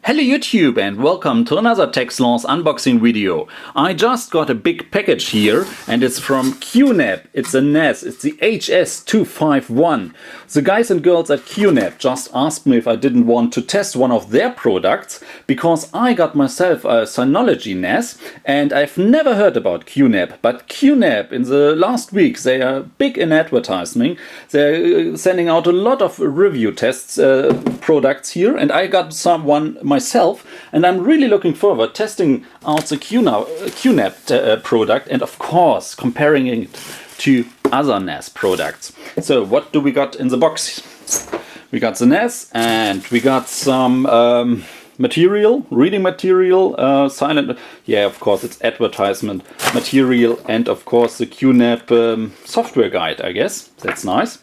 Hello YouTube and welcome to another TechSlaws unboxing video. I just got a big package here and it's from QNAP. It's a NAS, it's the HS-251. The guys and girls at QNAP just asked me if I didn't want to test one of their products because I got myself a Synology NAS and I've never heard about QNAP. But QNAP in the last week, they are big in advertising. They're sending out a lot of review tests products here, and I got one myself, and I'm really looking forward testing out the QNAP product and of course comparing it to other NAS products. So what do we got in the box? We got the NAS and we got some material, reading material, silent, yeah, of course it's advertisement material, and of course the QNAP software guide, I guess. That's nice.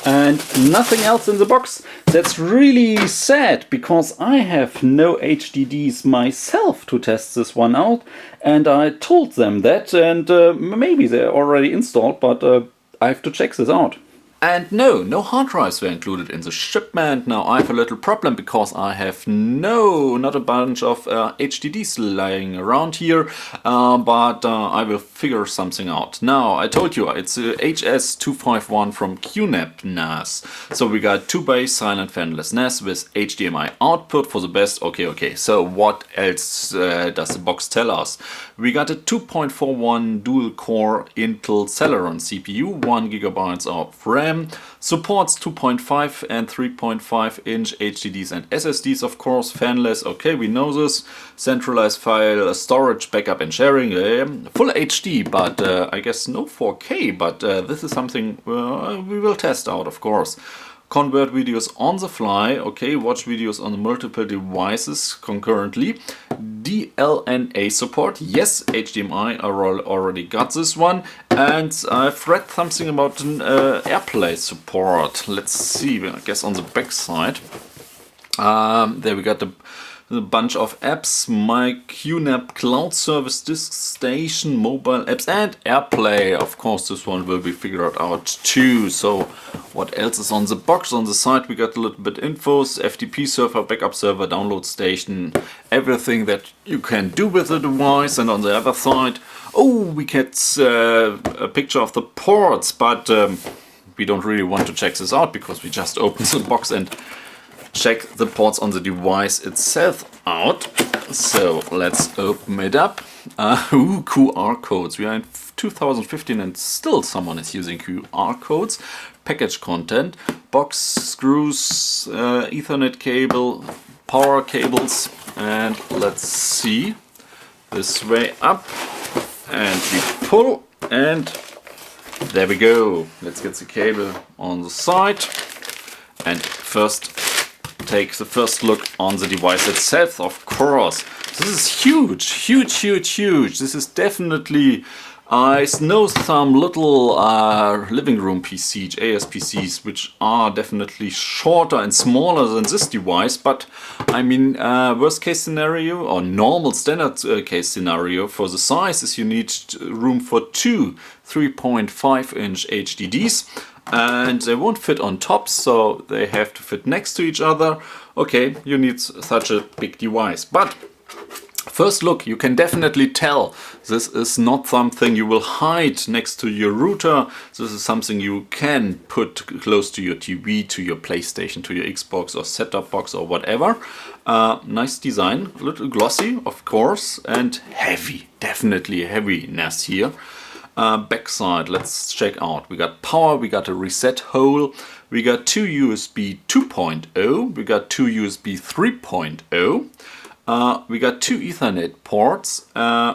And nothing else in the box. That's really sad because I have no HDDs myself to test this one out, and I told them that, and maybe they're already installed, but I have to check this out. And no hard drives were included in the shipment. Now I have a little problem because I have not a bunch of HDDs lying around here, but I will figure something out. Now I told you it's a HS-251 from QNAP NAS. So we got 2-bay silent fanless NAS with HDMI output for the best. Okay. So what else does the box tell us? We got a 2.41 dual-core Intel Celeron CPU, 1 GB of RAM. Supports 2.5 and 3.5 inch HDDs and SSDs, of course. Fanless, okay, we know this. Centralized file storage, backup and sharing. Full HD, but I guess no 4K. But this is something we will test out, of course. Convert videos on the fly, okay, watch videos on multiple devices concurrently. DLNA support, yes, HDMI, I already got this one. And I've read something about an AirPlay support. Let's see, I guess on the back side. There we got the bunch of apps, my QNAP Cloud Service Disk Station, mobile apps, and AirPlay. Of course, this one will be figured out too. So what else is on the box? On the side we got a little bit infos, FTP server, backup server, download station, everything that you can do with the device. And on the other side, we get a picture of the ports, but we don't really want to check this out because we just opened the box and check the ports on the device itself out. So let's open it up. QR codes. We are in 2015 and still someone is using QR codes. Package content, box screws, Ethernet cable, power cables, and let's see. This way up, and we pull, and there we go. Let's get the cable on the side, and first take the first look on the device itself, of course. This is huge. This is definitely, I know some little living room PCs, ASPCs, which are definitely shorter and smaller than this device, but I mean, worst case scenario or normal standard case scenario for the size is you need room for two 3.5 inch HDDs. And they won't fit on top, so they have to fit next to each other. Okay, you need such a big device. But first look, you can definitely tell this is not something you will hide next to your router. This is something you can put close to your TV, to your PlayStation, to your Xbox or set-top box or whatever. Nice design, a little glossy, of course, and heavy, definitely a heavy NAS here. Backside, let's check out. We got power, we got a reset hole, we got two USB 2.0, we got two USB 3.0, we got two Ethernet ports,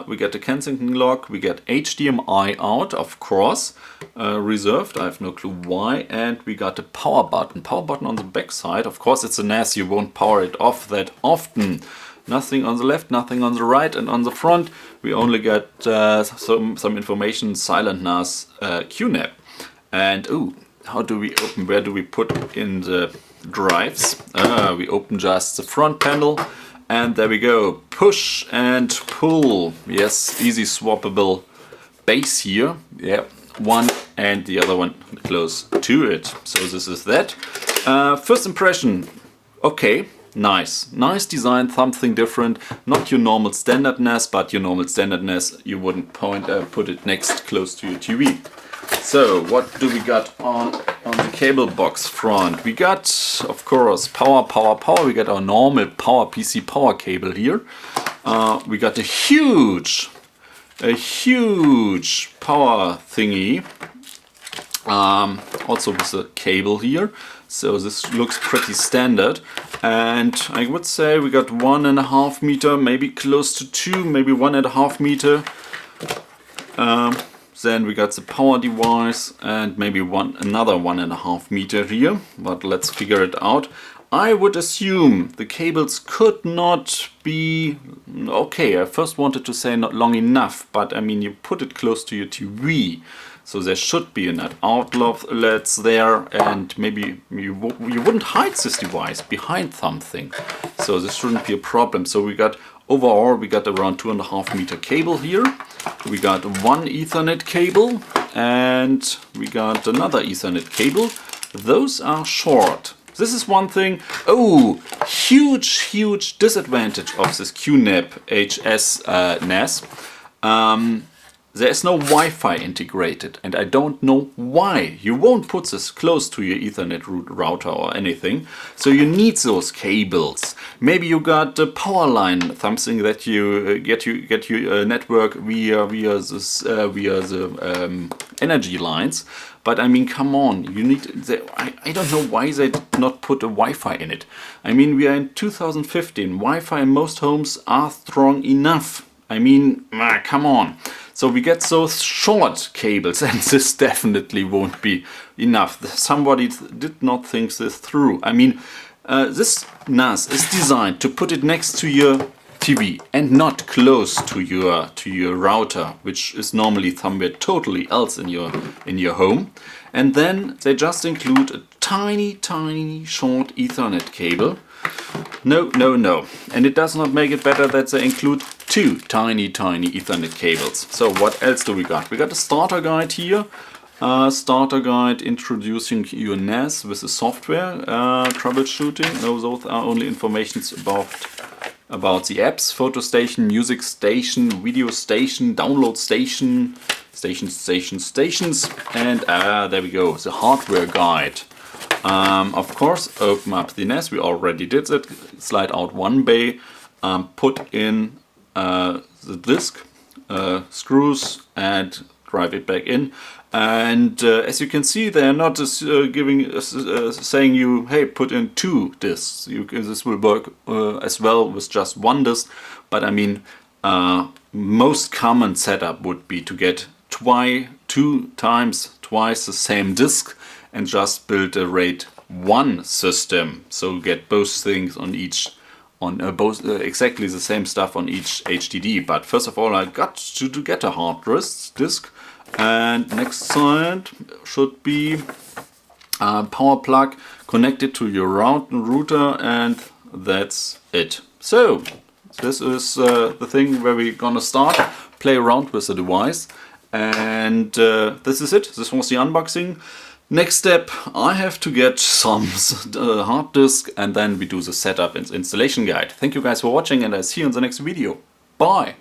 we got the Kensington lock, we got HDMI out, of course, reserved, I have no clue why, and we got the power button on the backside. Of course, it's a NAS, you won't power it off that often. Nothing on the left, nothing on the right, and on the front we only get some information, silent NAS QNAP. And how do we open, where do we put in the drives? We open just the front panel, and there we go, push and pull. Yes, easy swappable base here. Yeah, one and the other one close to it. So this is that. First impression, okay. Nice design, something different. Not your normal standard NAS, but your normal standard NAS, you wouldn't put it next close to your TV. So what do we got on the cable box front? We got, of course, power. We got our normal power PC power cable here. We got a huge power thingy. Also with a cable here. So this looks pretty standard, and I would say we got 1.5 meter, maybe close to 2, maybe 1.5 meter. Then we got the power device and maybe another 1.5 meter here, but let's figure it out. I would assume the cables could not be, okay, I first wanted to say not long enough, but I mean you put it close to your TV. So there should be an outlets there, and maybe you wouldn't hide this device behind something. So this shouldn't be a problem. So we got overall around 2.5 meter cable here. We got one Ethernet cable and we got another Ethernet cable. Those are short. This is one thing. Oh, huge disadvantage of this QNAP HS NAS. There is no Wi-Fi integrated, and I don't know why. You won't put this close to your Ethernet router or anything, so you need those cables. Maybe you got a power line, something that you get your network via the energy lines. But I mean, come on, you need. I don't know why they did not put a Wi-Fi in it. I mean, we are in 2015. Wi-Fi in most homes are strong enough. I mean, come on. So we get those short cables, and this definitely won't be enough. Somebody did not think this through. I mean, this NAS is designed to put it next to your TV and not close to your router, which is normally somewhere totally else in your home. And then they just include a tiny short Ethernet cable. No. And it does not make it better that they include two tiny Ethernet cables. So what else do we got? We got a starter guide here. Starter guide introducing your NAS with the software troubleshooting. No, those are only informations about the apps: photo station, music station, video station, download station, stations, and there we go, the hardware guide. Of course, open up the NAS. We already did it. Slide out one bay, put in the disk, screws, and drive it back in. And as you can see, they are not saying you, hey, put in 2 disks. This will work as well with just 1 disk. But I mean, most common setup would be to get twice the same disk and just build a RAID 1 system. So get both things on each. Exactly the same stuff on each HDD. But first of all, I got to get a hard disk. And next side should be a power plug connected to your router, and that's it. So this is the thing where we're gonna start, play around with the device, and this is it. This was the unboxing. Next step, I have to get some hard disk, and then we do the setup and installation guide. Thank you guys for watching, and I'll see you in the next video. Bye!